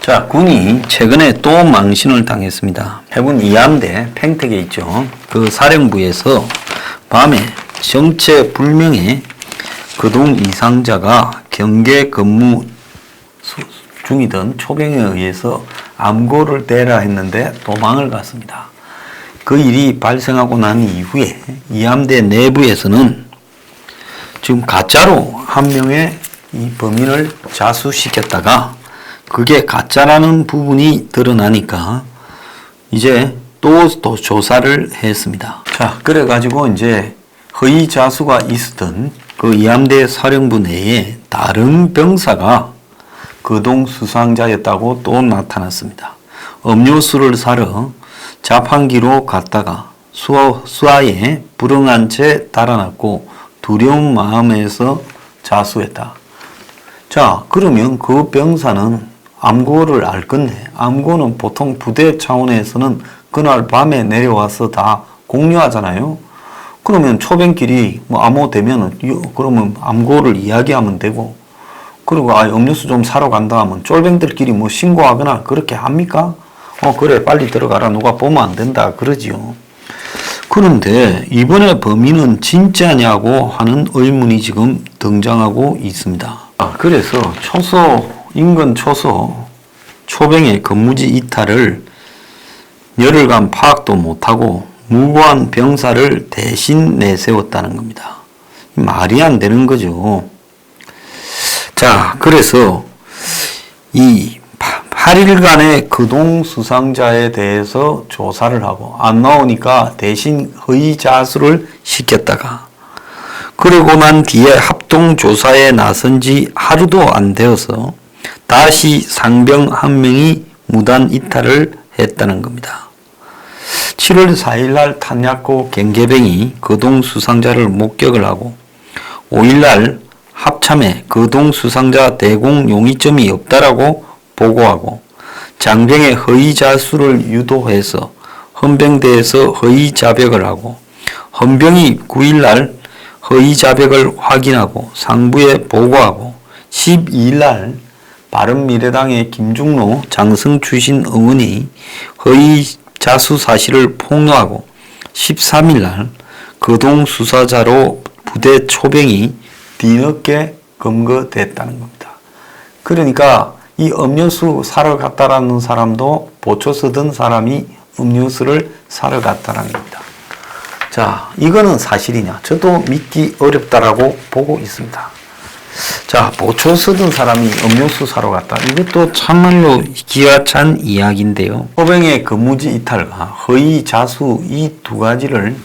자, 군이 최근에 또 망신을 당했습니다. 해군 이함대 팽택에 있죠. 그 사령부에서 밤에 정체불명의 그동 이상자가 경계 근무 중이던 초병에 의해서 암고를 대라 했는데 도망을 갔습니다. 그 일이 발생하고 난 이후에 이함대 내부에서는 지금 가짜로 한 명의 이 범인을 자수시켰다가 그게 가짜라는 부분이 드러나니까 이제 또 조사를 했습니다. 자, 그래가지고 이제 허위 자수가 있었던 그 이함대 사령부 내에 다른 병사가 그동 수상자였다고 또 나타났습니다. 음료수를 사러 자판기로 갔다가 수하에 불응한 채 달아났고 두려운 마음에서 자수했다. 자, 그러면 그 병사는 암고를 알 건데, 암고는 보통 부대 차원에서는 그날 밤에 내려와서 다 공유하잖아요. 그러면 초병끼리 뭐 암호 되면은 그러면 암고를 이야기하면 되고, 그리고 음료수 좀 사러 간다 하면 쫄병들끼리 뭐 신고하거나 그렇게 합니까? 그래 빨리 들어가라, 누가 보면 안 된다 그러지요. 그런데 이번에 범인은 진짜냐고 하는 의문이 지금 등장하고 있습니다. 그래서 인근 초소 초병의 근무지 이탈을 열흘간 파악도 못하고 무고한 병사를 대신 내세웠다는 겁니다. 말이 안 되는 거죠. 자, 그래서 이 8일간의 그동 수상자에 대해서 조사를 하고 안 나오니까 대신 허위 자수를 시켰다가, 그러고 난 뒤에 합동 조사에 나선 지 하루도 안 되어서 다시 상병 한 명이 무단 이탈을 했다는 겁니다. 7월 4일 날 탄약고 경계병이 그동 수상자를 목격을 하고 5일 날 합참에 그동 수상자 대공 용의점이 없다라고 보고하고 장병의 허위 자수를 유도해서 헌병대에서 허위 자백을 하고 헌병이 9일 날 허위 자백을 확인하고 상부에 보고하고 12일 날 바른미래당의 김중로 장성 출신 의원이 허위 자수 사실을 폭로하고 13일 날 그동 수사자로 부대 초병이 뒤늦게 검거됐다는 겁니다. 그러니까 이 음료수 사러 갔다라는 사람도 보초 쓰던 사람이 음료수를 사러 갔다라는 겁니다. 자, 이거는 사실이냐? 저도 믿기 어렵다라고 보고 있습니다. 자, 보초 쓰던 사람이 음료수 사러 갔다. 이것도 참말로 기가 찬 이야기인데요. 초병의 근무지 이탈과 허위 자수 이 두 가지를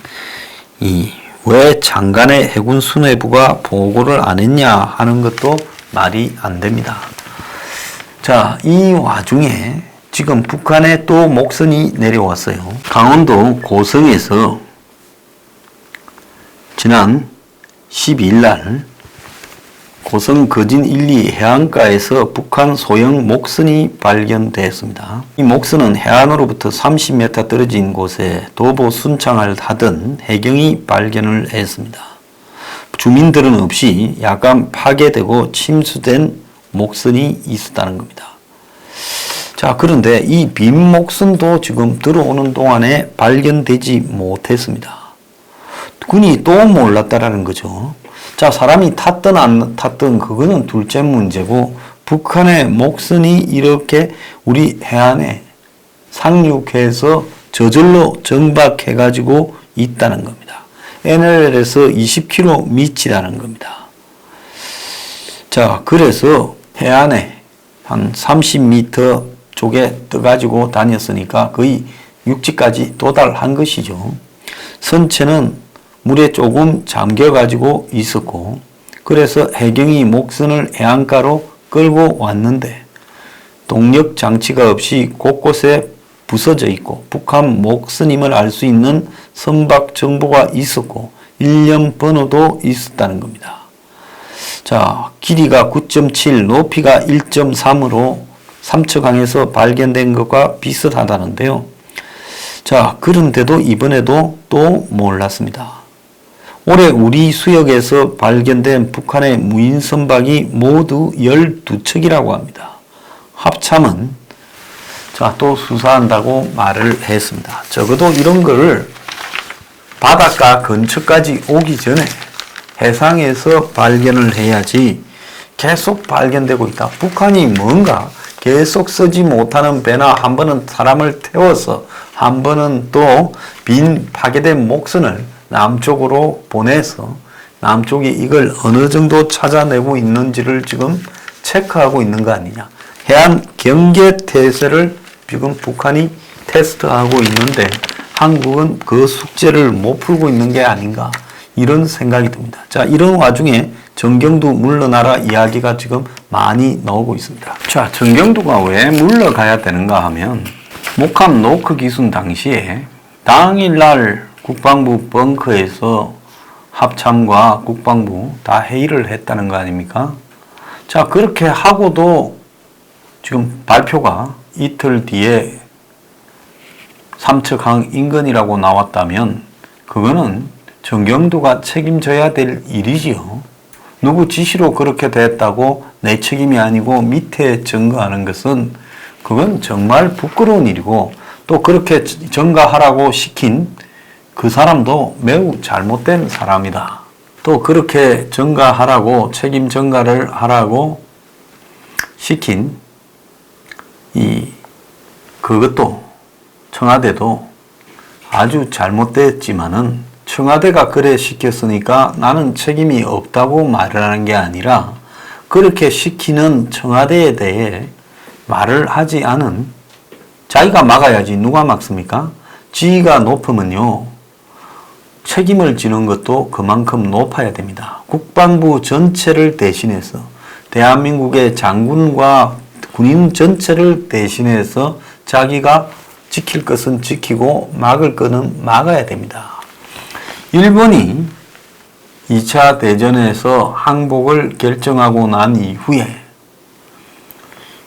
왜 장관의 해군 수뇌부가 보고를 안 했냐 하는 것도 말이 안 됩니다. 자, 이 와중에 지금 북한에 또 목선이 내려왔어요. 강원도 고성에서 지난 12일 날 고성 거진 1, 2 해안가에서 북한 소형 목선이 발견되었습니다. 이 목선은 해안으로부터 30m 떨어진 곳에 도보 순창을 하던 해경이 발견을 했습니다. 주민들은 없이 약간 파괴되고 침수된 목선이 있었다는 겁니다. 자, 그런데 이 빈 목선도 지금 들어오는 동안에 발견되지 못했습니다. 군이 또 몰랐다라는 거죠. 자, 사람이 탔든 안 탔든 그거는 둘째 문제고, 북한의 목선이 이렇게 우리 해안에 상륙해서 저절로 정박해가지고 있다는 겁니다. NLL에서 20km 미치다는 겁니다. 자, 그래서 해안에 한 30m 쪽에 떠가지고 다녔으니까 거의 육지까지 도달한 것이죠. 선체는 물에 조금 잠겨가지고 있었고, 그래서 해경이 목선을 해안가로 끌고 왔는데 동력 장치가 없이 곳곳에 부서져 있고 북한 목선임을 알 수 있는 선박 정보가 있었고 일련 번호도 있었다는 겁니다. 자, 길이가 9.7, 높이가 1.3으로 삼척항에서 발견된 것과 비슷하다는데요. 자, 그런데도 이번에도 또 몰랐습니다. 올해 우리 수역에서 발견된 북한의 무인 선박이 모두 12척이라고 합니다. 합참은 자, 또 수사한다고 말을 했습니다. 적어도 이런 거를 바닷가 근처까지 오기 전에 해상에서 발견을 해야지 계속 발견되고 있다. 북한이 뭔가 계속 쓰지 못하는 배나 한 번은 사람을 태워서 한 번은 또 빈 파괴된 목선을 남쪽으로 보내서 남쪽이 이걸 어느 정도 찾아내고 있는지를 지금 체크하고 있는 거 아니냐. 해안 경계 태세를 지금 북한이 테스트하고 있는데 한국은 그 숙제를 못 풀고 있는 게 아닌가 이런 생각이 듭니다. 자, 이런 와중에 정경두 물러나라 이야기가 지금 많이 나오고 있습니다. 자, 정경두가 왜 물러가야 되는가 하면 목함 노크 기순 당시에 당일날 국방부 벙커에서 합참과 국방부 다 회의를 했다는 거 아닙니까? 자, 그렇게 하고도 지금 발표가 이틀 뒤에 삼척항 인근이라고 나왔다면 그거는 정경두가 책임져야 될 일이지요. 누구 지시로 그렇게 됐다고 내 책임이 아니고 밑에 증거하는 것은 그건 정말 부끄러운 일이고 또 그렇게 전가하라고 시킨 그 사람도 매우 잘못된 사람이다. 또 그렇게 전가하라고 책임 전가를 하라고 시킨 그것도 청와대도 아주 잘못됐지만은 청와대가 그래 시켰으니까 나는 책임이 없다고 말을 하는 게 아니라 그렇게 시키는 청와대에 대해 말을 하지 않은 자기가 막아야지 누가 막습니까? 지위가 높으면요 책임을 지는 것도 그만큼 높아야 됩니다. 국방부 전체를 대신해서 대한민국의 장군과 군인 전체를 대신해서 자기가 지킬 것은 지키고 막을 것은 막아야 됩니다. 일본이 2차 대전에서 항복을 결정하고 난 이후에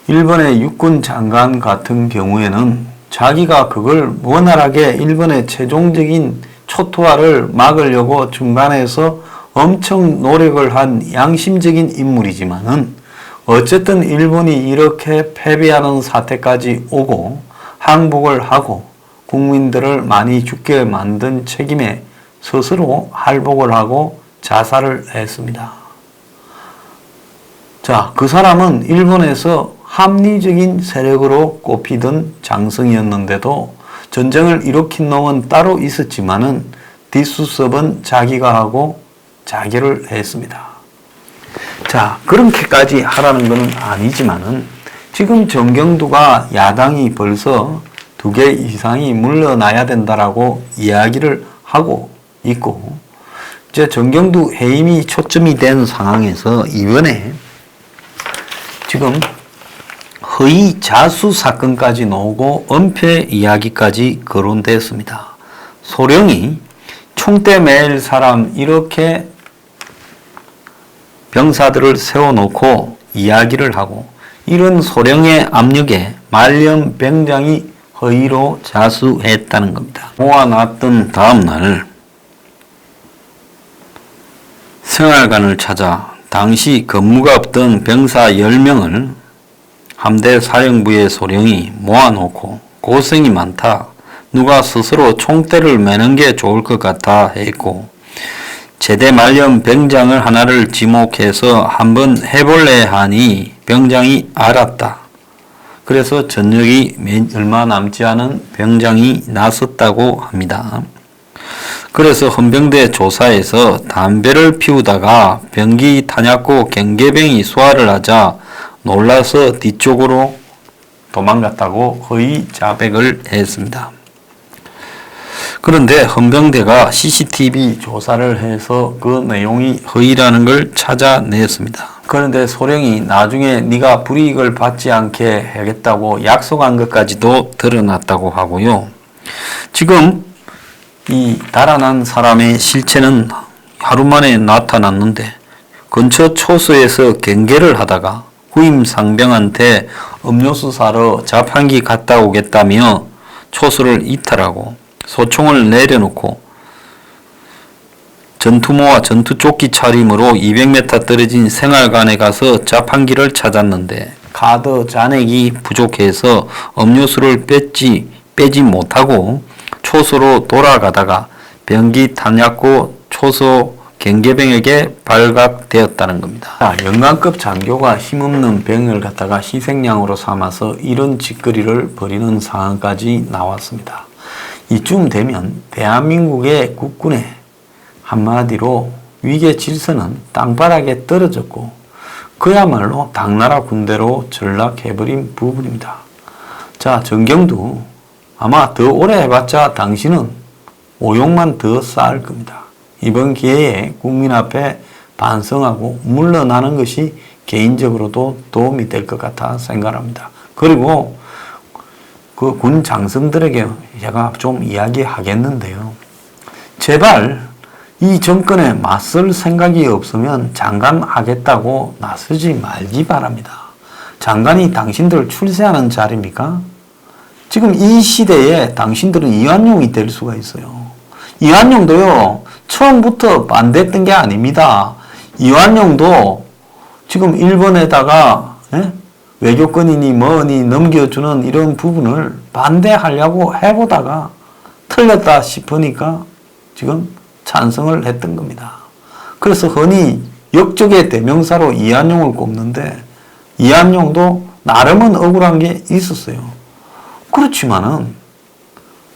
일본의 육군 장관 같은 경우에는 자기가 그걸 원활하게 일본의 최종적인 초토화를 막으려고 중간에서 엄청 노력을 한 양심적인 인물이지만은 어쨌든 일본이 이렇게 패배하는 사태까지 오고 항복을 하고 국민들을 많이 죽게 만든 책임에 스스로 할복을 하고 자살을 했습니다. 자, 그 사람은 일본에서 합리적인 세력으로 꼽히던 장성이었는데도 전쟁을 일으킨 놈은 따로 있었지만은 뒷수습은 자기가 하고 자결을 했습니다. 자, 그렇게까지 하라는 것은 아니지만은 지금 정경두가 야당이 벌써 2개 이상이 물러나야 된다라고 이야기를 하고 있고 이제 정경두 해임이 초점이 된 상황에서 이번에 지금 허위 자수 사건까지 나오고 은폐 이야기까지 거론됐습니다. 소령이 총대 매일 사람 이렇게 병사들을 세워놓고 이야기를 하고 이런 소령의 압력에 말년 병장이 허위로 자수했다는 겁니다. 모아놨던 다음날 생활관을 찾아 당시 근무가 없던 병사 10명을 함대 사령부의 소령이 모아놓고 고생이 많다. 누가 스스로 총대를 매는 게 좋을 것 같아 했고 제대 말년 병장을 하나를 지목해서 한번 해볼래 하니 병장이 알았다. 그래서 전역이 얼마 남지 않은 병장이 나섰다고 합니다. 그래서 헌병대 조사에서 담배를 피우다가 병기 탄약고 경계병이 소화를 하자 놀라서 뒤쪽으로 도망갔다고 허위 자백을 했습니다. 그런데 헌병대가 CCTV 조사를 해서 그 내용이 허위라는 걸 찾아냈습니다. 그런데 소령이 나중에 네가 불이익을 받지 않게 하겠다고 약속한 것까지도 드러났다고 하고요. 지금 이 달아난 사람의 실체는 하루 만에 나타났는데 근처 초소에서 경계를 하다가 후임 상병한테 음료수 사러 자판기 갔다 오겠다며 초소를 이탈하고 소총을 내려놓고 전투모와 전투조끼 차림으로 200m 떨어진 생활관에 가서 자판기를 찾았는데 카드 잔액이 부족해서 음료수를 빼지 못하고 초소로 돌아가다가 변기 탄약고 초소 경계병에게 발각되었다는 겁니다. 자, 영관급 장교가 힘없는 병을 갖다가 희생양으로 삼아서 이런 짓거리를 벌이는 상황까지 나왔습니다. 이쯤 되면 대한민국의 국군의 한마디로 위계 질서는 땅바닥에 떨어졌고 그야말로 당나라 군대로 전락해버린 부분입니다. 자, 정경도 아마 더 오래 해봤자 당신은 오용만 더 쌓을 겁니다. 이번 기회에 국민 앞에 반성하고 물러나는 것이 개인적으로도 도움이 될 것 같아 생각합니다. 그리고 그 군 장성들에게 제가 좀 이야기하겠는데요. 제발 이 정권에 맞설 생각이 없으면 장관 하겠다고 나서지 말기 바랍니다. 장관이 당신들 출세하는 자리입니까? 지금 이 시대에 당신들은 이완용이 될 수가 있어요. 이완용도요, 처음부터 반대했던 게 아닙니다. 이완용도 지금 일본에다가 외교권이니 뭐니 넘겨주는 이런 부분을 반대하려고 해보다가 틀렸다 싶으니까 지금 찬성을 했던 겁니다. 그래서 흔히 역적의 대명사로 이완용을 꼽는데 이완용도 나름은 억울한 게 있었어요. 그렇지만은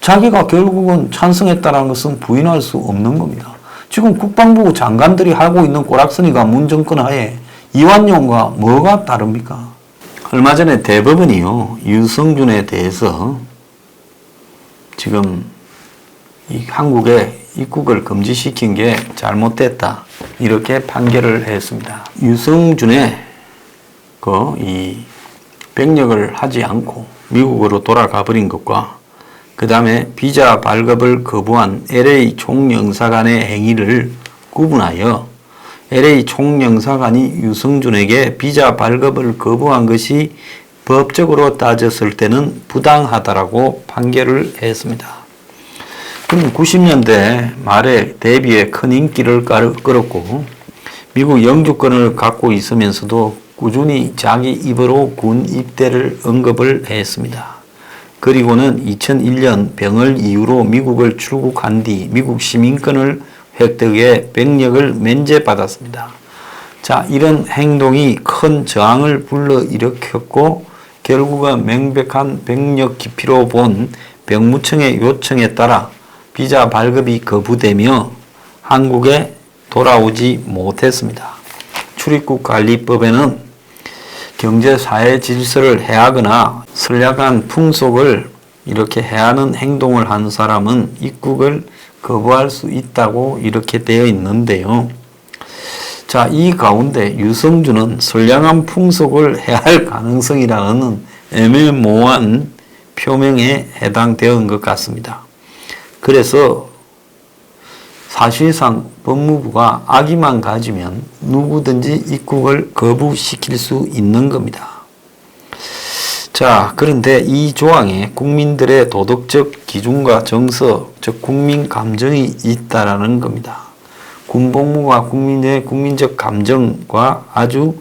자기가 결국은 찬성했다는 것은 부인할 수 없는 겁니다. 지금 국방부 장관들이 하고 있는 꼬락서니가 문정권 하에 이완용과 뭐가 다릅니까? 얼마 전에 대법원이요, 유승준에 대해서 지금 이 한국에 입국을 금지시킨 게 잘못됐다, 이렇게 판결을 했습니다. 유승준의 이 병력을 하지 않고 미국으로 돌아가 버린 것과 그 다음에 비자 발급을 거부한 LA 총영사관의 행위를 구분하여 LA 총영사관이 유승준에게 비자 발급을 거부한 것이 법적으로 따졌을 때는 부당하다라고 판결을 했습니다. 그럼 90년대 말에 대비에 큰 인기를 끌었고 미국 영주권을 갖고 있으면서도 꾸준히 자기 입으로 군 입대를 언급을 했습니다. 그리고는 2001년 병을 이유로 미국을 출국한 뒤 미국 시민권을 획득해 병력을 면제받았습니다. 자, 이런 행동이 큰 저항을 불러일으켰고 결국은 명백한 병력 기피로 본 병무청의 요청에 따라 비자 발급이 거부되며 한국에 돌아오지 못했습니다. 출입국관리법에는 경제사회 질서를 해하거나 선량한 풍속을 이렇게 해하는 행동을 한 사람은 입국을 거부할 수 있다고 이렇게 되어 있는데요. 자, 이 가운데 유승준은 선량한 풍속을 해할 가능성이라는 애매모호한 표명에 해당되는 것 같습니다. 그래서 사실상 법무부가 악의만 가지면 누구든지 입국을 거부시킬 수 있는 겁니다. 자, 그런데 이 조항에 국민들의 도덕적 기준과 정서, 즉 국민 감정이 있다라는 겁니다. 군복무가 국민의 국민적 감정과 아주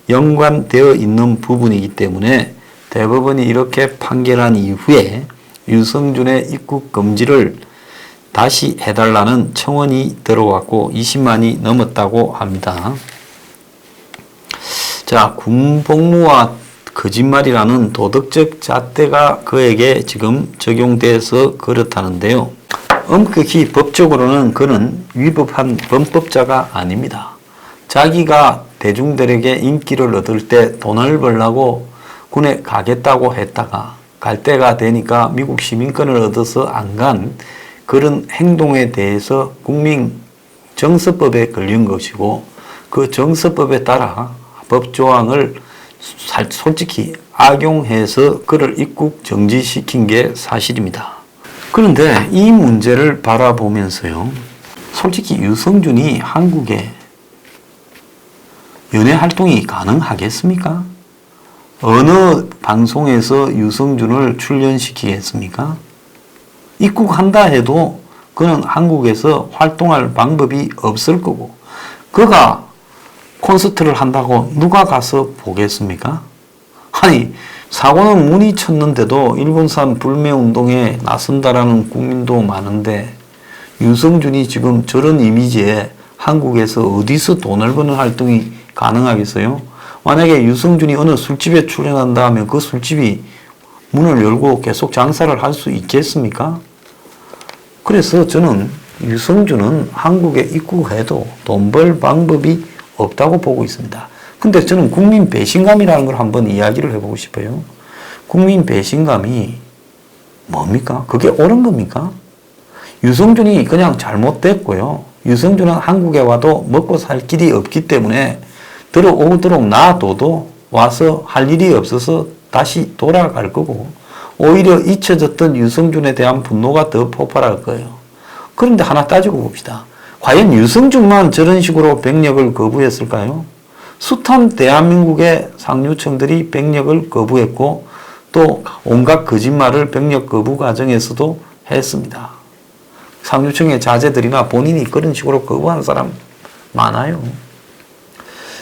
연관되어 있는 부분이기 때문에 대법원이 이렇게 판결한 이후에 유승준의 입국 금지를 다시 해달라는 청원이 들어왔고 20만이 넘었다고 합니다. 자, 군복무와 거짓말이라는 도덕적 잣대가 그에게 지금 적용돼서 그렇다는데요. 엄격히 법적으로는 그는 위법한 범법자가 아닙니다. 자기가 대중들에게 인기를 얻을 때 돈을 벌려고 군에 가겠다고 했다가 갈 때가 되니까 미국 시민권을 얻어서 안 간 그런 행동에 대해서 국민 정서법에 걸린 것이고 그 정서법에 따라 법조항을 솔직히 악용해서 그를 입국 정지시킨 게 사실입니다. 그런데 이 문제를 바라보면서요, 솔직히 유승준이 한국에 연예 활동이 가능하겠습니까? 어느 방송에서 유승준을 출연시키겠습니까? 입국한다 해도 그는 한국에서 활동할 방법이 없을 거고, 그가 콘서트를 한다고 누가 가서 보겠습니까? 아니, 사고는 문이 쳤는데도 일본산 불매운동에 나선다라는 국민도 많은데 유승준이 지금 저런 이미지에 한국에서 어디서 돈을 버는 활동이 가능하겠어요? 만약에 유승준이 어느 술집에 출연한다 하면 그 술집이 문을 열고 계속 장사를 할 수 있겠습니까? 그래서 저는 유승준은 한국에 입국해도 돈 벌 방법이 없다고 보고 있습니다. 근데 저는 국민 배신감이라는 걸 한번 이야기를 해보고 싶어요. 국민 배신감이 뭡니까? 그게 옳은 겁니까? 유승준이 그냥 잘못됐고요. 유승준은 한국에 와도 먹고 살 길이 없기 때문에 들어오도록 놔둬도 와서 할 일이 없어서 다시 돌아갈 거고 오히려 잊혀졌던 유승준에 대한 분노가 더 폭발할 거예요. 그런데 하나 따지고 봅시다. 과연 유승준만 저런 식으로 병력을 거부했을까요? 숱한 대한민국의 상류층들이 병력을 거부했고 또 온갖 거짓말을 병력 거부 과정에서도 했습니다. 상류층의 자제들이나 본인이 그런 식으로 거부한 사람 많아요.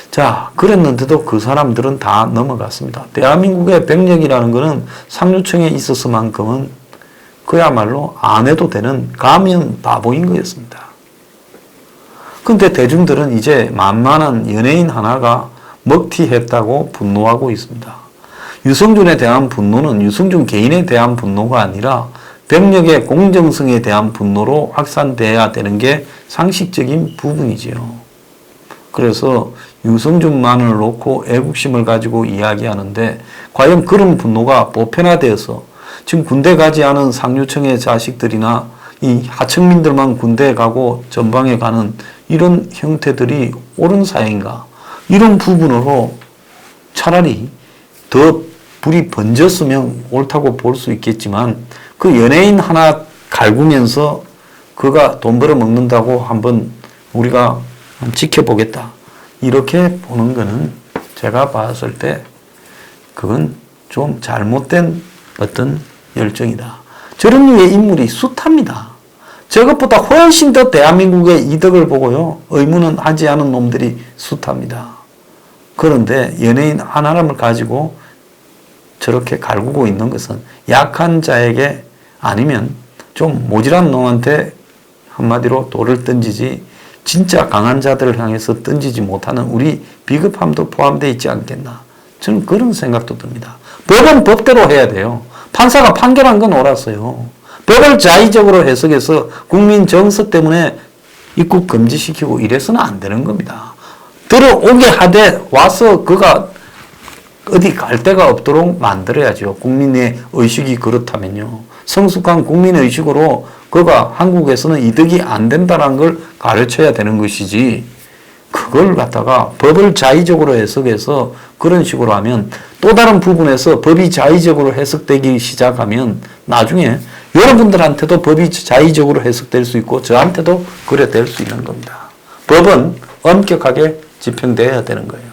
자, 그랬는데도 그 사람들은 다 넘어갔습니다. 대한민국의 병력이라는 것은 상류층에 있어서만큼은 그야말로 안 해도 되는 가면 바보인 거였습니다. 근데 대중들은 이제 만만한 연예인 하나가 먹튀했다고 분노하고 있습니다. 유승준에 대한 분노는 유승준 개인에 대한 분노가 아니라 병력의 공정성에 대한 분노로 확산돼야 되는 게 상식적인 부분이지요. 그래서 유승준만을 놓고 애국심을 가지고 이야기하는데 과연 그런 분노가 보편화되어서 지금 군대 가지 않은 상류층의 자식들이나 이 하층민들만 군대에 가고 전방에 가는 이런 형태들이 옳은 사회인가? 이런 부분으로 차라리 더 불이 번졌으면 옳다고 볼 수 있겠지만 그 연예인 하나 갈구면서 그가 돈 벌어 먹는다고 한번 우리가 지켜보겠다. 이렇게 보는 거는 제가 봤을 때 그건 좀 잘못된 어떤 열정이다. 저런 류의 인물이 숱합니다. 저것보다 훨씬 더 대한민국의 이득을 보고요. 의무는 하지 않은 놈들이 숱합니다. 그런데 연예인 하나를 가지고 저렇게 갈구고 있는 것은 약한 자에게 아니면 좀 모질한 놈한테 한마디로 돌을 던지지 진짜 강한 자들을 향해서 던지지 못하는 우리 비겁함도 포함되어 있지 않겠나. 저는 그런 생각도 듭니다. 법은 법대로 해야 돼요. 판사가 판결한 건 옳았어요. 법을 자의적으로 해석해서 국민 정서 때문에 입국 금지시키고 이래서는 안 되는 겁니다. 들어오게 하되 와서 그가 어디 갈 데가 없도록 만들어야죠. 국민의 의식이 그렇다면요. 성숙한 국민의식으로 그가 한국에서는 이득이 안 된다는 걸 가르쳐야 되는 것이지 그걸 갖다가 법을 자의적으로 해석해서 그런 식으로 하면 또 다른 부분에서 법이 자의적으로 해석되기 시작하면 나중에 여러분들한테도 법이 자의적으로 해석될 수 있고 저한테도 그래 될 수 있는 겁니다. 법은 엄격하게 집행되어야 되는 거예요.